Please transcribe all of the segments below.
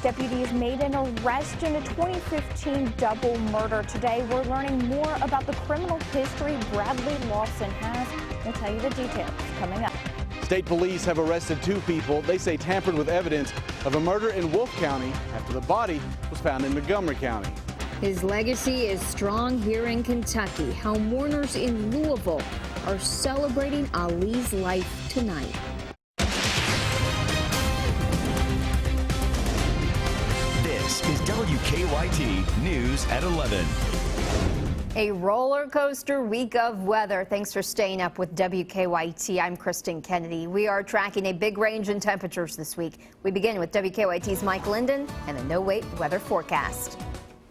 Deputies made an arrest in a 2015 double murder. Today, we're learning more about the criminal history Bradley Lawson has. We'll tell you the details coming up. State police have arrested 2 people they say tampered with evidence of a murder in Wolfe County after the body was found in Montgomery County. His legacy is strong here in Kentucky. How mourners in Louisville are celebrating Ali's life tonight. This is WKYT News at 11. A roller coaster week of weather. Thanks for staying up with WKYT. I'm Kristen Kennedy. We are tracking a big range in temperatures this week. We begin with WKYT's Mike Linden and the no-wait weather forecast.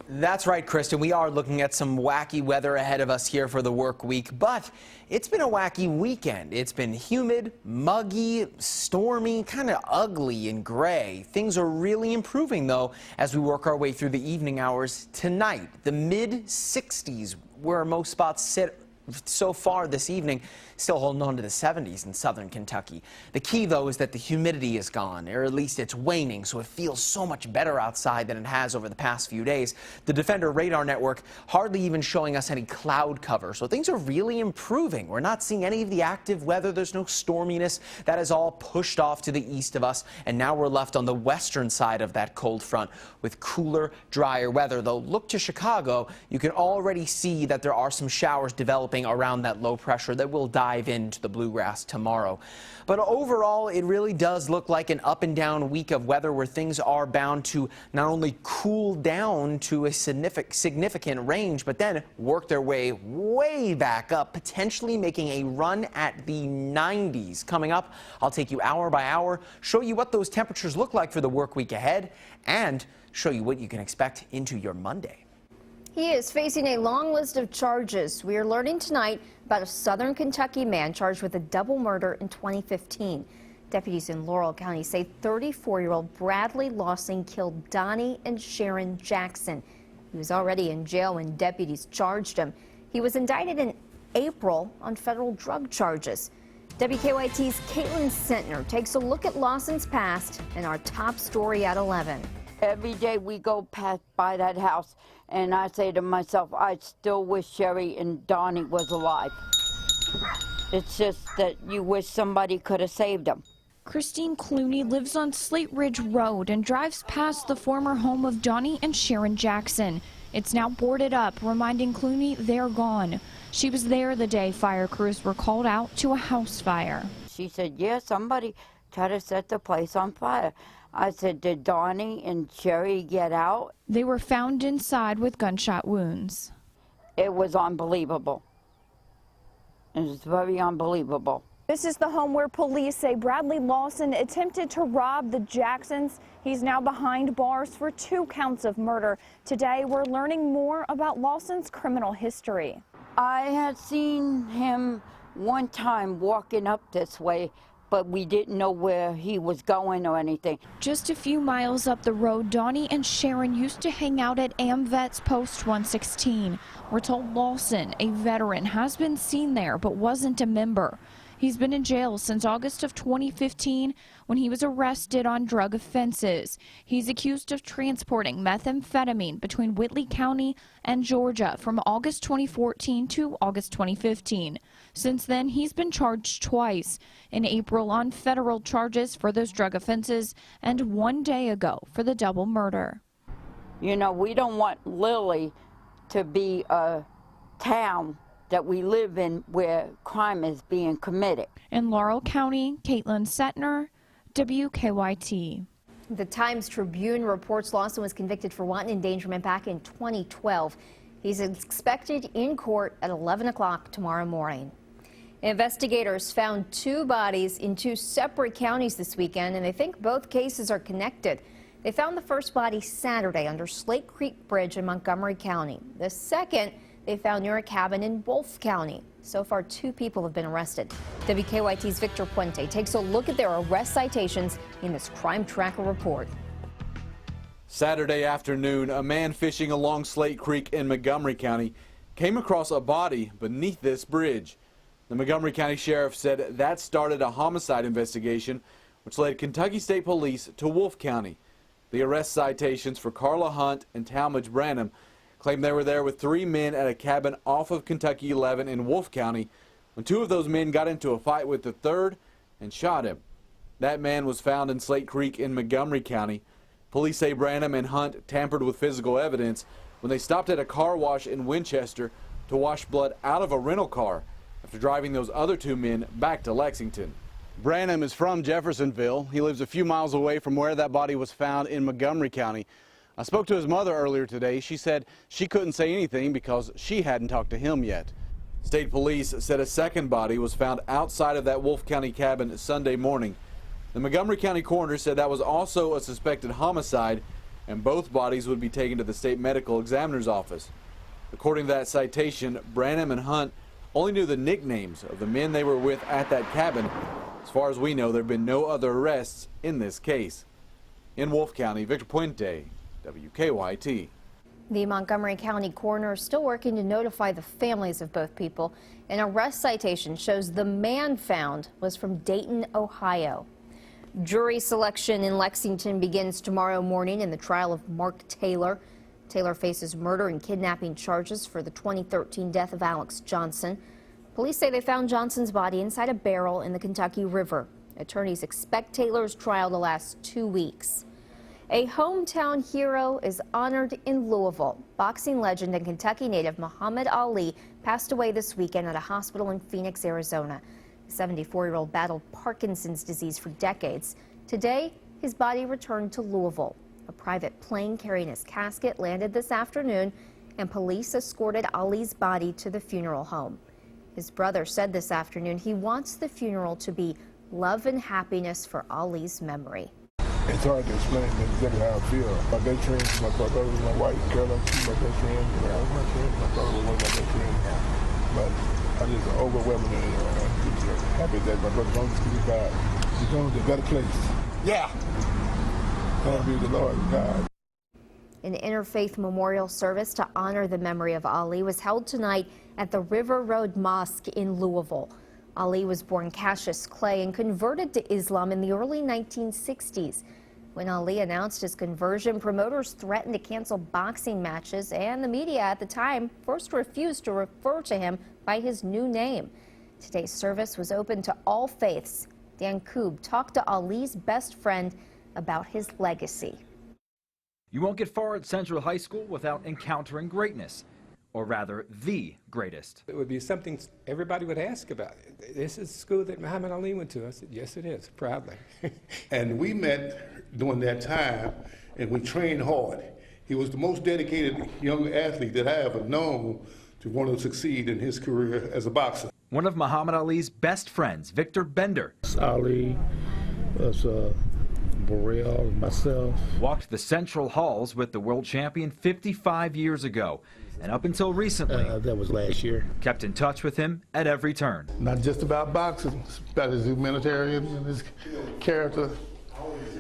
That's right, Kristen. We are looking at some wacky weather ahead of us here for the work week, but it's been a wacky weekend. It's been humid, muggy, stormy, kind of ugly and gray. Things are really improving, though, as we work our way through the evening hours tonight. The mid-60s, where most spots sit so far this evening, still holding on to the 70s in southern Kentucky. The key, though, is that the humidity is gone, or at least it's waning, so it feels so much better outside than it has over the past few days. The Defender radar network hardly even showing us any cloud cover, so things are really improving. We're not seeing any of the active weather. There's no storminess. That is all pushed off to the east of us, and now we're left on the western side of that cold front with cooler, drier weather. Though, look to Chicago. You can already see that there are some showers developing around that low pressure that will dive into the bluegrass tomorrow. But overall, it really does look like an up and down week of weather where things are bound to not only cool down to a significant range, but then work their way back up, potentially making a run at the 90s. Coming up, I'll take you hour by hour, show you what those temperatures look like for the work week ahead, and show you what you can expect into your Monday. He is facing a long list of charges. We are learning tonight about a southern Kentucky man charged with a double murder in 2015. Deputies in Laurel County say 34-year-old Bradley Lawson killed Donnie and Sharon Jackson. He was already in jail when deputies charged him. He was indicted in April on federal drug charges. WKYT's Caitlin Sentner takes a look at Lawson's past and our top story at 11. Every day we go past by that house, and I say to myself, I still wish Sherry and Donnie was alive. It's just that you wish somebody could have saved them. Christine Clooney lives on Slate Ridge Road and drives past the former home of Donnie and Sharon Jackson. It's now boarded up, reminding Clooney they're gone. She was there the day fire crews were called out to a house fire. She said, yeah, somebody tried to set the place on fire. I said, did Donnie and Sherry get out? They were found inside with gunshot wounds. It was unbelievable. It was very unbelievable. This is the home where police say Bradley Lawson attempted to rob the Jacksons. He's now behind bars for 2 counts of murder. Today, we're learning more about Lawson's criminal history. I had seen him one time walking up this way, but we didn't know where he was going or anything. Just a few miles up the road, Donnie and Sharon used to hang out at AmVet's Post 116. We're told Lawson, a veteran, has been seen there but wasn't a member. He's been in jail since August of 2015 when he was arrested on drug offenses. He's accused of transporting methamphetamine between Whitley County and Georgia from August 2014 to August 2015. Since then, he's been charged twice, in April on federal charges for those drug offenses and 1 day ago for the double murder. You know, we don't want Lily to be a town that we live in where crime is being committed. In Laurel County, Caitlin Sentner, WKYT. The Times-Tribune reports Lawson was convicted for wanton endangerment back in 2012. He's expected in court at 11 o'clock tomorrow morning. Investigators found 2 bodies in 2 separate counties this weekend, and they think both cases are connected. They found the first body Saturday under Slate Creek Bridge in Montgomery County. The second they found near a cabin in Wolfe County. So far, 2 people have been arrested. WKYT's Victor Puente takes a look at their arrest citations in this Crime Tracker report. Saturday afternoon, a man fishing along Slate Creek in Montgomery County came across a body beneath this bridge. The Montgomery County Sheriff said that started a homicide investigation, which led Kentucky State Police to Wolfe County. The arrest citations for Carla Hunt and Talmadge Branham claim they were there with 3 men at a cabin off of Kentucky 11 in Wolfe County when 2 of those men got into a fight with the third and shot him. That man was found in Slate Creek in Montgomery County. Police say Branham and Hunt tampered with physical evidence when they stopped at a car wash in Winchester to wash blood out of a rental car after driving those other 2 men back to Lexington. Branham is from Jeffersonville. He lives a few miles away from where that body was found in Montgomery County. I spoke to his mother earlier today. She said she couldn't say anything because she hadn't talked to him yet. State police said a second body was found outside of that Wolfe County cabin Sunday morning. The Montgomery County coroner said that was also a suspected homicide, and both bodies would be taken to the state medical examiner's office. According to that citation, Branham and Hunt only knew the nicknames of the men they were with at that cabin. As far as we know, there have been no other arrests in this case. In Wolfe County, Victor Puente, WKYT. The Montgomery County coroner is still working to notify the families of both people. An arrest citation shows the man found was from Dayton, Ohio. Jury selection in Lexington begins tomorrow morning in the trial of Mark Taylor. Taylor faces murder and kidnapping charges for the 2013 death of Alex Johnson. Police say they found Johnson's body inside a barrel in the Kentucky River. Attorneys expect Taylor's trial to last 2 weeks. A hometown hero is honored in Louisville. Boxing legend and Kentucky native Muhammad Ali passed away this weekend at a hospital in Phoenix, Arizona. The 74-year-old battled Parkinson's disease for decades. Today, his body returned to Louisville. A private plane carrying his casket landed this afternoon, and police escorted Ali's body to the funeral home. His brother said this afternoon he wants the funeral to be love and happiness for Ali's memory. It's hard to explain exactly how I feel. My best friend, my brother was my wife, Carolyn, she's my best friend. I was my friend, my brother was one of my best friends. But I just overwhelmingly happy that my brother Jones is back. He's going to a better place. Yeah. Thank be the Lord God. An interfaith memorial service to honor the memory of Ali was held tonight at the River Road Mosque in Louisville. Ali was born Cassius Clay and converted to Islam in the early 1960s. When Ali announced his conversion, promoters threatened to cancel boxing matches, and the media at the time first refused to refer to him by his new name. Today's service was open to all faiths. Dan Koob talked to Ali's best friend about his legacy. You won't get far at Central High School without encountering greatness, or rather, the greatest. It would be something everybody would ask about. This is the school that Muhammad Ali went to. I said, yes, it is, proudly. And we met during that time, and we trained hard. He was the most dedicated young athlete that I ever known to want to succeed in his career as a boxer. One of Muhammad Ali's best friends, Victor Bender, Ali was Burrell, myself. walked the Central Halls with the world champion 55 years ago, and up until recently, That was last year. kept in touch with him at every turn. Not just about boxing, it's about his humanitarian and his character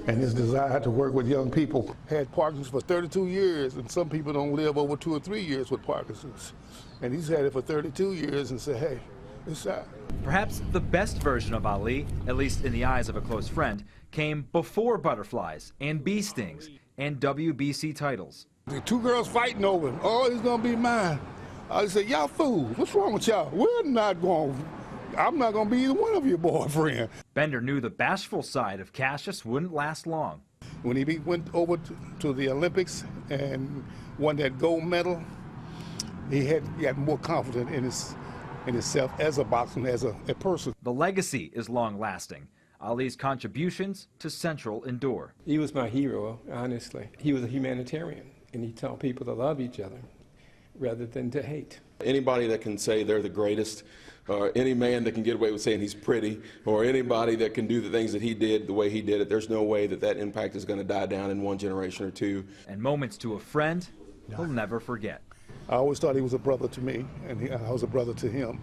and his desire to work with young people. Had Parkinson's for 32 years, and some people don't live over 2 or 3 years with Parkinson's. And he's had it for 32 years and said, hey, it's sad. Perhaps the best version of Ali, at least in the eyes of a close friend, came before butterflies and bee stings and WBC titles. The 2 girls fighting over him. Oh, he's gonna be mine. I said, y'all fools, what's wrong with y'all? I'm not gonna be either one of your boyfriend. Bender knew the bashful side of Cassius wouldn't last long. When he went over to the Olympics and won that gold medal, he got more confident in himself as a boxer, as a person. The legacy is long-lasting. Ali's contributions to Central endure. He was my hero, honestly. He was a humanitarian, and he taught people to love each other rather than to hate. Anybody that can say they're the greatest, or any man that can get away with saying he's pretty, or anybody that can do the things that he did the way he did it, there's no way that that impact is going to die down in 1 generation or 2. And moments to a friend he'll never forget. I always thought he was a brother to me, and I was a brother to him.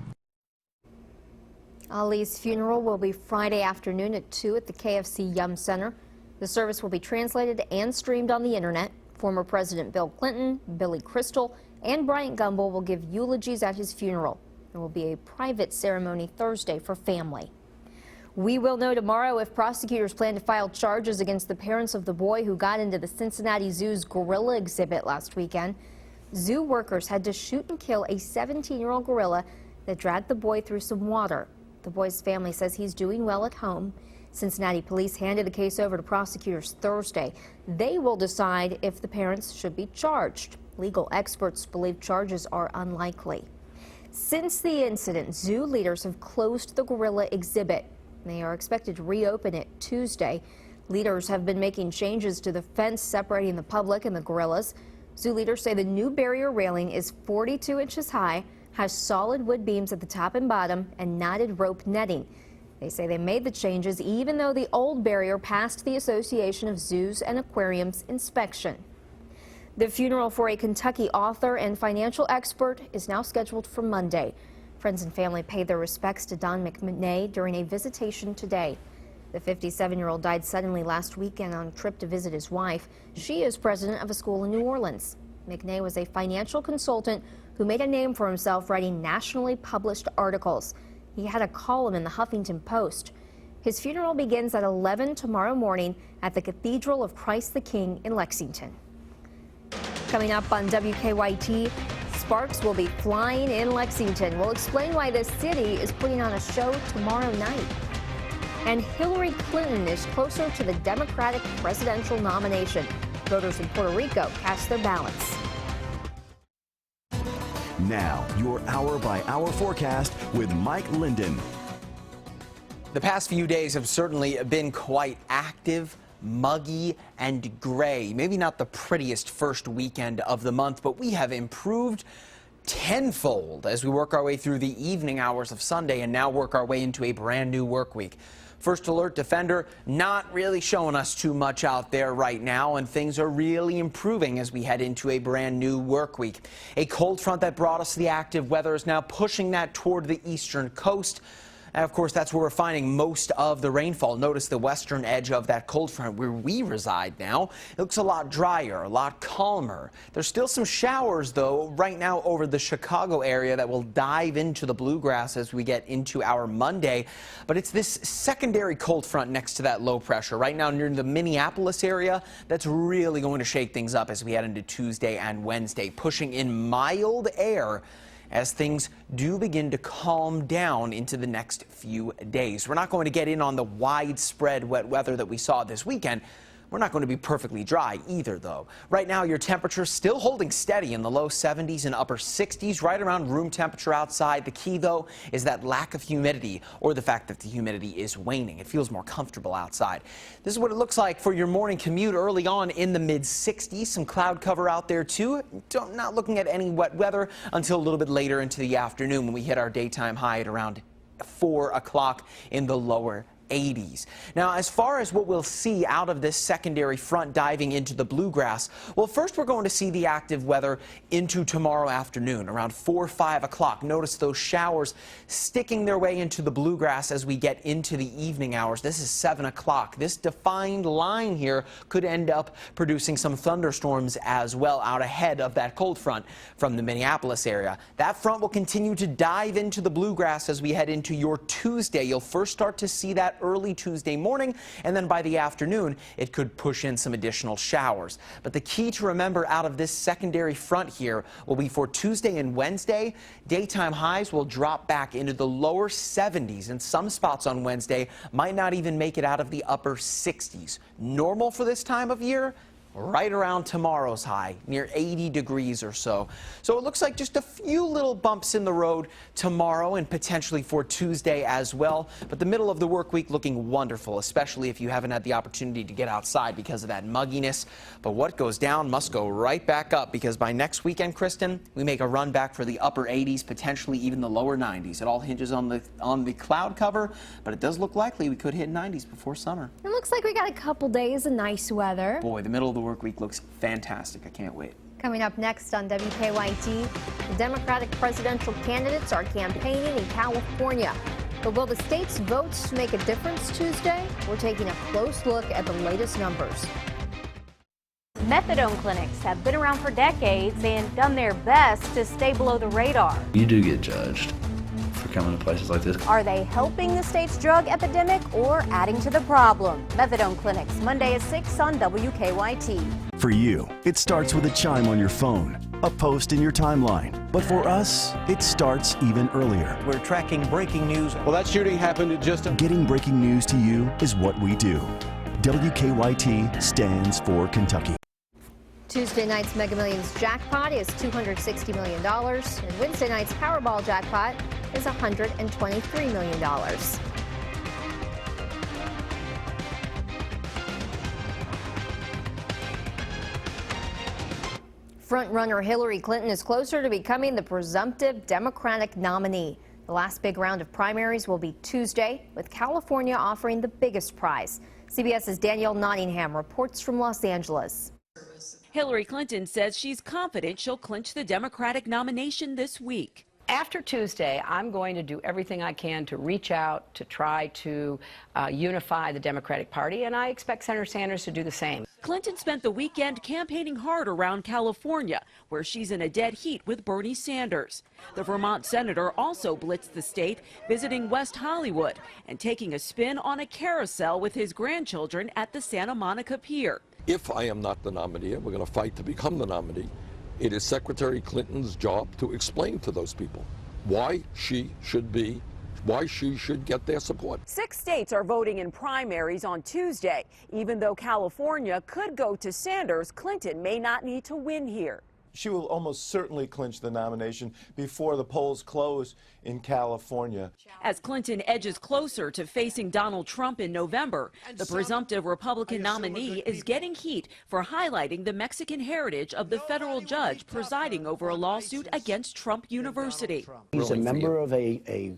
Ali's funeral will be Friday afternoon at 2 at the KFC Yum Center. The service will be translated and streamed on the internet. Former President Bill Clinton, Billy Crystal, and Bryant Gumbel will give eulogies at his funeral. There will be a private ceremony Thursday for family. We will know tomorrow if prosecutors plan to file charges against the parents of the boy who got into the Cincinnati Zoo's gorilla exhibit last weekend. Zoo workers had to shoot and kill a 17-year-old gorilla that dragged the boy through some water. The boy's family says he's doing well at home. Cincinnati police handed the case over to prosecutors Thursday. They will decide if the parents should be charged. Legal experts believe charges are unlikely. Since the incident, zoo leaders have closed the gorilla exhibit. They are expected to reopen it Tuesday. Leaders have been making changes to the fence separating the public and the gorillas. Zoo leaders say the new barrier railing is 42 inches high, has solid wood beams at the top and bottom, and knotted rope netting. They say they made the changes even though the old barrier passed the Association of Zoos and Aquariums inspection. The funeral for a Kentucky author and financial expert is now scheduled for Monday. Friends and family paid their respects to Don McNay during a visitation today. The 57-year-old died suddenly last weekend on a trip to visit his wife. She is president of a school in New Orleans. McNay was a financial consultant who made a name for himself writing nationally published articles. He had a column in the Huffington Post. His funeral begins at 11 tomorrow morning at the Cathedral of Christ the King in Lexington. Coming up on WKYT, sparks will be flying in Lexington. We'll explain why the city is putting on a show tomorrow night. And Hillary Clinton is closer to the Democratic presidential nomination. Voters in Puerto Rico cast their ballots. Now, your hour-by-hour forecast with Mike Linden. The past few days have certainly been quite active, muggy, and gray. Maybe not the prettiest first weekend of the month, but we have improved tenfold as we work our way through the evening hours of Sunday and now work our way into a brand new work week. First Alert Defender not really showing us too much out there right now, and things are really improving as we head into a brand new work week. A cold front that brought us the active weather is now pushing that toward the eastern coast. And of course, that's where we're finding most of the rainfall. Notice the western edge of that cold front where we reside now. It looks a lot drier, a lot calmer. There's still some showers, though, right now over the Chicago area that will dive into the bluegrass as we get into our Monday. But it's this secondary cold front next to that low pressure right now near the Minneapolis area that's really going to shake things up as we head into Tuesday and Wednesday, pushing in mild air as things do begin to calm down into the next few days. We're not going to get in on the widespread wet weather that we saw this weekend. We're not going to be perfectly dry either, though. Right now, your temperature still holding steady in the low 70s and upper 60s, right around room temperature outside. The key, though, is that lack of humidity, or the fact that the humidity is waning. It feels more comfortable outside. This is what it looks like for your morning commute early on in the mid-60s. Some cloud cover out there, too. Not looking at any wet weather until a little bit later into the afternoon when we hit our daytime high at around 4 o'clock in the lower 80s. Now, as far as what we'll see out of this secondary front diving into the bluegrass, well, first we're going to see the active weather into tomorrow afternoon around 4 or 5 o'clock. Notice those showers sticking their way into the bluegrass as we get into the evening hours. This is 7 o'clock. This defined line here could end up producing some thunderstorms as well out ahead of that cold front from the Minneapolis area. That front will continue to dive into the bluegrass as we head into your Tuesday. You'll first start to see that early Tuesday morning, and then by the afternoon, it could push in some additional showers. But the key to remember out of this secondary front here will be for Tuesday and Wednesday, daytime highs will drop back into the lower 70s, and some spots on Wednesday might not even make it out of the upper 60s. Normal for this time of year? Right around tomorrow's high, near 80 degrees or so. So it looks like just a few little bumps in the road tomorrow and potentially for Tuesday as well. But the middle of the work week looking wonderful, especially if you haven't had the opportunity to get outside because of that mugginess. But what goes down must go right back up, because by next weekend, Kristen, we make a run back for the upper 80s, potentially even the lower 90s. It all hinges on the cloud cover, but it does look likely we could hit 90s before summer. It looks like we got a couple days of nice weather. Boy, the middle of the work week looks fantastic. I can't wait. Coming up next on WKYT, the Democratic presidential candidates are campaigning in California. But will the state's votes make a difference Tuesday? We're taking a close look at the latest numbers. Methadone clinics have been around for decades and done their best to stay below the radar. You do get judged for coming to places like this. Are they helping the state's drug epidemic or adding to the problem? Methadone clinics, Monday at 6 on WKYT. For you, it starts with a chime on your phone, a post in your timeline. But for us, it starts even earlier. We're tracking breaking news. Well, that shooting happened at just Getting breaking news to you is what we do. WKYT stands for Kentucky. Tuesday night's Mega Millions jackpot is $260 million, and Wednesday night's Powerball jackpot is $123 million. Frontrunner Hillary Clinton is closer to becoming the presumptive Democratic nominee. The last big round of primaries will be Tuesday, with California offering the biggest prize. CBS's Danielle Nottingham reports from Los Angeles. Hillary Clinton says she's confident she'll clinch the Democratic nomination this week. After Tuesday, I'm going to do everything I can to reach out to try to unify the Democratic Party, and I expect Senator Sanders to do the same. Clinton spent the weekend campaigning hard around California, where she's in a dead heat with Bernie Sanders. The Vermont senator also blitzed the state, visiting West Hollywood and taking a spin on a carousel with his grandchildren at the Santa Monica Pier. If I am not the nominee, and we're going to fight to become the nominee, it is Secretary Clinton's job to explain to those people why she should get their support. 6 states are voting in primaries on Tuesday. Even though California could go to Sanders, Clinton may not need to win here. She will almost certainly clinch the nomination before the polls close in California. As Clinton edges closer to facing Donald Trump in November, the presumptive Republican nominee is getting heat for highlighting the Mexican heritage of the federal judge presiding over a lawsuit against Trump University. He's a member of a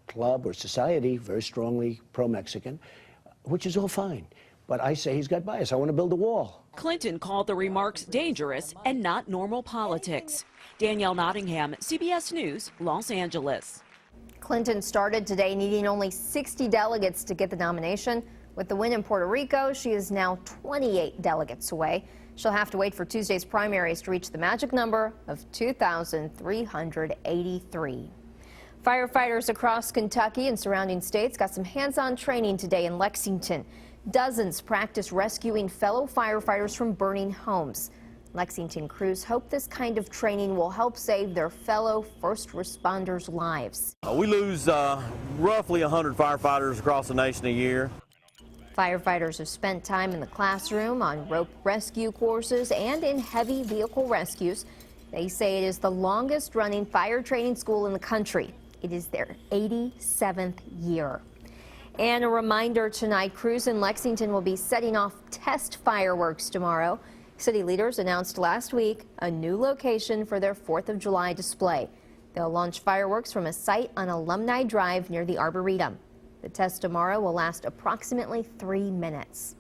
club or society very strongly pro-Mexican, which is all fine. But I say he's got bias. I want to build a wall. Clinton called the remarks dangerous and not normal politics. Danielle Nottingham, CBS News, Los Angeles. Clinton started today needing only 60 delegates to get the nomination. With the win in Puerto Rico, she is now 28 delegates away. She'll have to wait for Tuesday's primaries to reach the magic number of 2,383. Firefighters across Kentucky and surrounding states got some hands-on training today in Lexington. Dozens practice rescuing fellow firefighters from burning homes. Lexington crews hope this kind of training will help save their fellow first responders' lives. We lose roughly 100 firefighters across the nation a year. Firefighters have spent time in the classroom, on rope rescue courses, and in heavy vehicle rescues. They say it is the longest running fire training school in the country. It is their 87th year. And a reminder tonight, crews in Lexington will be setting off test fireworks tomorrow. City leaders announced last week a new location for their 4th of July display. They'll launch fireworks from a site on Alumni Drive near the Arboretum. The test tomorrow will last approximately 3 minutes.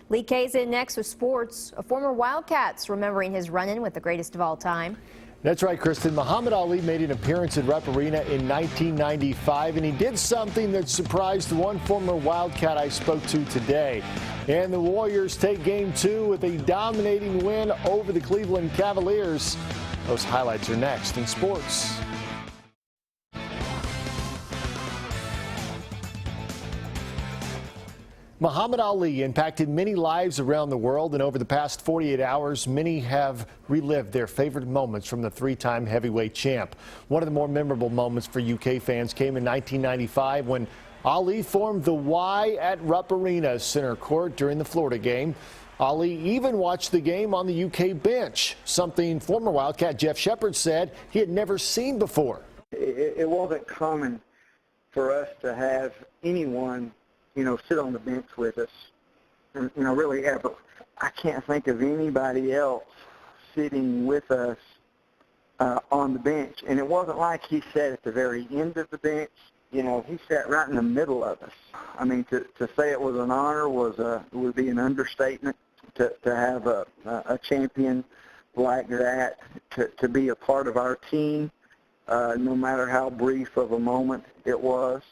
Lee Kay's in next with sports. A former Wildcats remembering his run-in with the greatest of all time. That's right, Kristen. Muhammad Ali made an appearance at Rupp Arena in 1995, and he did something that surprised one former Wildcat I spoke to today. And the Warriors take Game 2 with a dominating win over the Cleveland Cavaliers. Those highlights are next in sports. Muhammad Ali impacted many lives around the world, and over the past 48 hours, many have relived their favorite moments from the three-time heavyweight champ. One of the more memorable moments for UK fans came in 1995 when Ali formed the Y at Rupp Arena center court during the Florida game. Ali even watched the game on the UK bench, something former Wildcat Jeff Shepard said he had never seen before. It wasn't common for us to have anyone sit on the bench with us, and, really ever. I can't think of anybody else sitting with us on the bench. And it wasn't like he sat at the very end of the bench. He sat right in the middle of us. I mean, to say it was an honor would be an understatement. To have a champion like that, to be a part of our team, no matter how brief of a moment it was.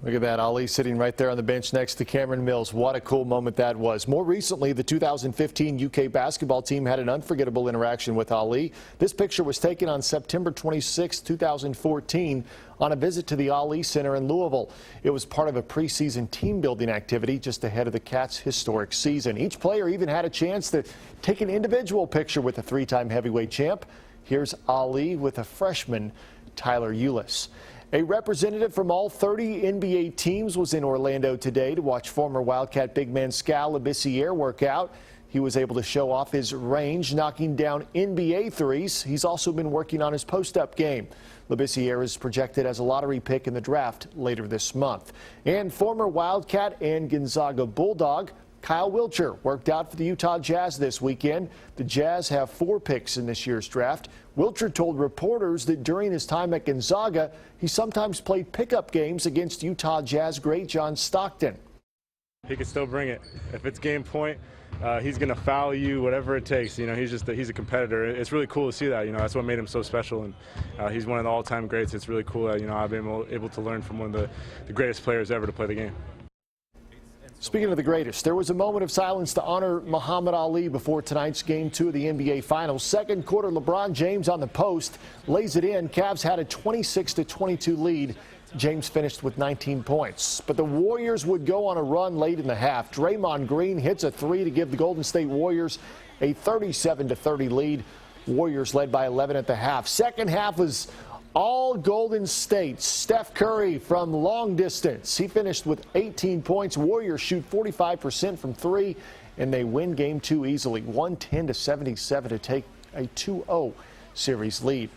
Look at that, Ali sitting right there on the bench next to Cameron Mills. What a cool moment that was. More recently, the 2015 UK basketball team had an unforgettable interaction with Ali. This picture was taken on September 26, 2014, on a visit to the Ali Center in Louisville. It was part of a preseason team building activity just ahead of the Cats' historic season. Each player even had a chance to take an individual picture with the three-time heavyweight champ. Here's Ali with a freshman, Tyler Eulis. A representative from all 30 NBA teams was in Orlando today to watch former Wildcat big man Skal Labissiere work out. He was able to show off his range, knocking down NBA threes. He's also been working on his post-up game. Labissiere is projected as a lottery pick in the draft later this month. And former Wildcat and Gonzaga Bulldog Kyle Wiltshire worked out for the Utah Jazz this weekend. The Jazz have 4 picks in this year's draft. Wiltshire told reporters that during his time at Gonzaga, he sometimes played pickup games against Utah Jazz great John Stockton. He can still bring it. If it's game point, he's going to foul you, whatever it takes. You know, he's a competitor. It's really cool to see that. You know, that's what made him so special. And he's one of the all-time greats. It's really cool that, you know, I've been able to learn from one of the greatest players ever to play the game. Speaking of the greatest, there was a moment of silence to honor Muhammad Ali before tonight's Game 2 of the NBA Finals. Second quarter, LeBron James on the post lays it in. Cavs had a 26-22 lead. James finished with 19 points. But the Warriors would go on a run late in the half. Draymond Green hits a three to give the Golden State Warriors a 37-30 lead. Warriors led by 11 at the half. Second half was all Golden State. Steph Curry from long distance. He finished with 18 points. Warriors shoot 45% from three, and they win Game 2 easily, 110-77 to take a 2-0 series lead.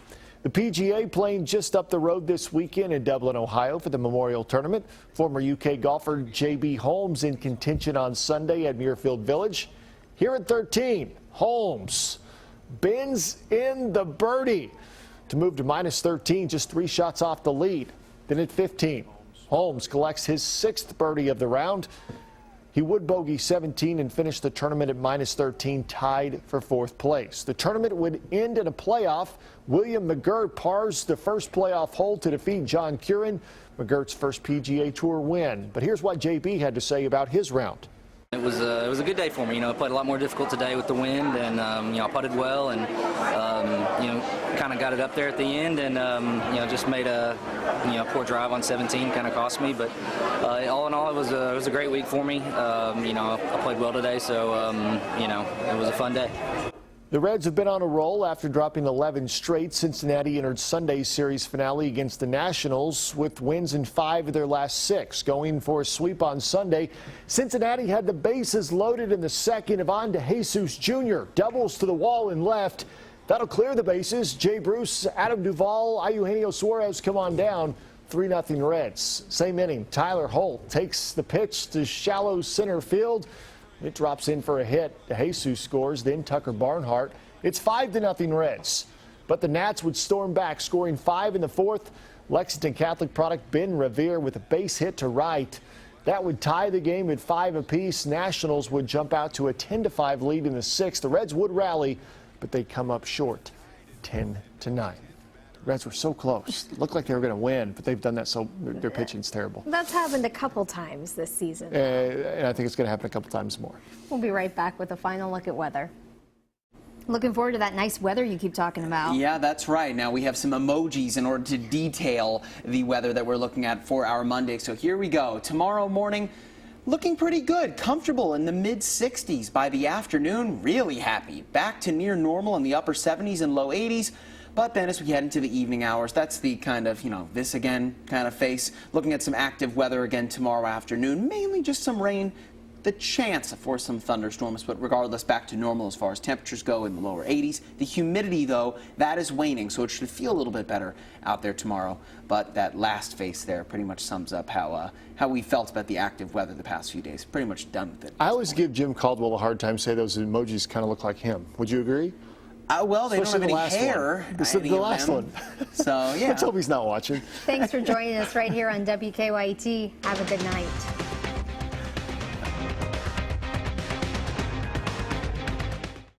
The PGA playing just up the road this weekend in Dublin, Ohio for the Memorial Tournament. Former UK golfer J.B. Holmes in contention on Sunday at Muirfield Village. Here at 13, Holmes bends in the birdie to move to -13, just 3 shots off the lead. Then at 15, Holmes collects his 6th birdie of the round. He would bogey 17 and finish the tournament at -13, tied for 4th place. The tournament would end in a playoff. William McGirt pars the first playoff hole to defeat John Curran, McGirt's first PGA Tour win. But here's what JB had to say about his round. It was a good day for me. You know, I played a lot more difficult today with the wind, and you know, I putted well, and you know, kind of got it up there at the end, and you know, just made a poor drive on 17, kind of cost me. But all in all, it was a great week for me. You know, I played well today, so you know, it was a fun day. The Reds have been on a roll after dropping 11 straight. Cincinnati entered Sunday's series finale against the Nationals with wins in 5 of their last 6. Going for a sweep on Sunday, Cincinnati had the bases loaded in the second. Ivan DeJesus Jr. doubles to the wall and left. That'll clear the bases. Jay Bruce, Adam Duvall, Eugenio Suarez come on down. 3-0 Reds. Same inning, Tyler Holt takes the pitch to shallow center field. It drops in for a hit. DeJesus scores, then Tucker Barnhart. It's 5-0 Reds. But the Nats would storm back, scoring 5 in the 4th. Lexington Catholic product Ben Revere with a base hit to right. That would tie the game at 5 apiece. Nationals would jump out to a 10-5 lead in the 6th. The Reds would rally, but they come up short, 10-9. Reds were so close. Looked like they were going to win, but they've done that, so their pitching's terrible. That's happened a couple times this season. And I think it's going to happen a couple times more. We'll be right back with a final look at weather. Looking forward to that nice weather you keep talking about. Yeah, that's right. Now we have some emojis in order to detail the weather that we're looking at for our Monday. So here we go. Tomorrow morning, looking pretty good, comfortable in the mid-60s. By the afternoon, really happy. Back to near normal in the upper 70s and low 80s. But then as we head into the evening hours, that's the kind of, you know, this again kind of face. Looking at some active weather again tomorrow afternoon, mainly just some rain, the chance for some thunderstorms, but regardless back to normal as far as temperatures go in the lower 80s. The humidity, though, that is waning, so it should feel a little bit better out there tomorrow. But that last face there pretty much sums up how we felt about the active weather the past few days. Pretty much done with it. I always give Jim Caldwell a hard time, say those emojis kind of look like him. Would you agree? Well, they don't have any hair. This is the last one. So, yeah. Let's hope he's not watching. Thanks for joining us right here on WKYT. Have a good night.